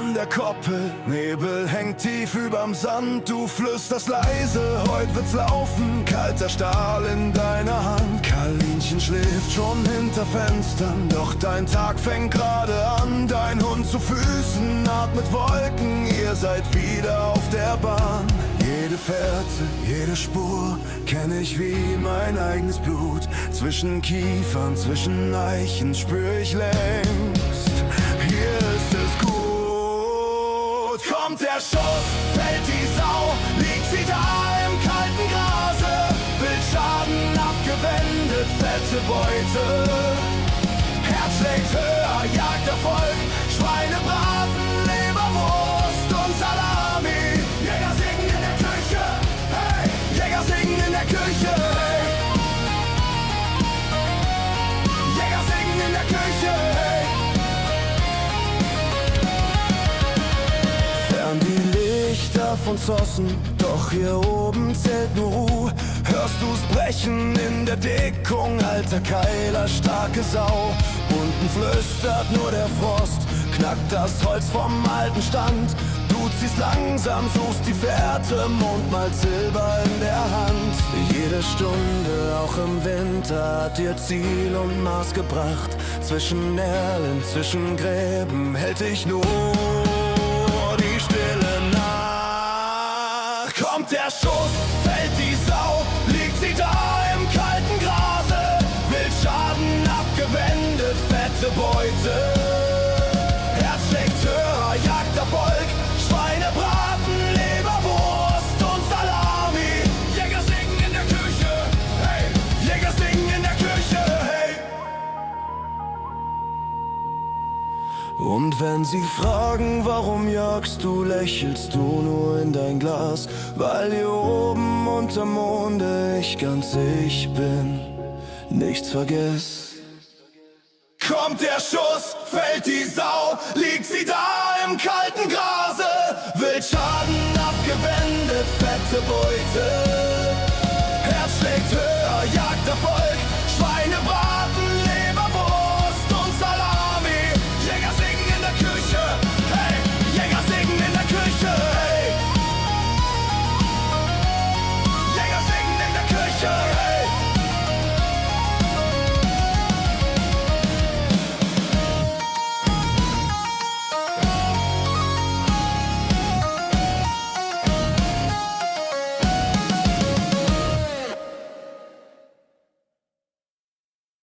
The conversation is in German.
an der Koppel, Nebel hängt tief überm Sand. Du flüsterst leise, heut wird's laufen, kalter Stahl in deiner Hand. Kaninchen schläft schon hinter Fenstern, doch dein Tag fängt gerade an. Dein Hund zu Füßen atmet Wolken, ihr seid wieder auf der Bahn. Jede Fährte, jede Spur kenn ich wie mein eigenes Blut. Zwischen Kiefern, zwischen Eichen spür ich längst, hier ist es gut. Kommt der Schuss, fällt die Sau, liegt sie da im kalten Grase. Wildschaden abgewendet, fette Beute. Herz schlägt höher, Jagd Erfolg, Schweinebraten, Leberwurst und Salami. Jäger singen in der Küche, hey! Jäger singen in der Küche, hey! Jäger singen in der Küche, hey! Fern die Lichter von Zossen, doch hier oben zählt nur Ruhe. Hörst du's brechen in der Dickung, alter Keiler, starke Sau. Unten flüstert nur der Frost, knackt das Holz vom alten Stand. Du ziehst langsam, suchst die Fährte, Mond malt Silber in der Hand. Jede Stunde, auch im Winter, hat dir Ziel und Maß gebracht. Zwischen Erlen, zwischen Gräben hält dich nur die stille Nacht. Kommt der Schuss, fällt die Sau, liegt sie da im kalten Grase. Wildschaden abgewendet, fette Beute. Herz schlägt höher, Jagd Erfolg, Schweinebraten, Leberwurst und Salami. Jäger singen in der Küche, hey! Jäger singen in der Küche, hey! Und wenn sie fragen, warum jagst du, lächelst du nur in dein Glas. Weil hier oben unterm Monde ich ganz ich bin, nichts vergess. Kommt der Schuss, fällt die Sau, liegt sie da im kalten Grase. Wildschaden abgewendet, fette Beute.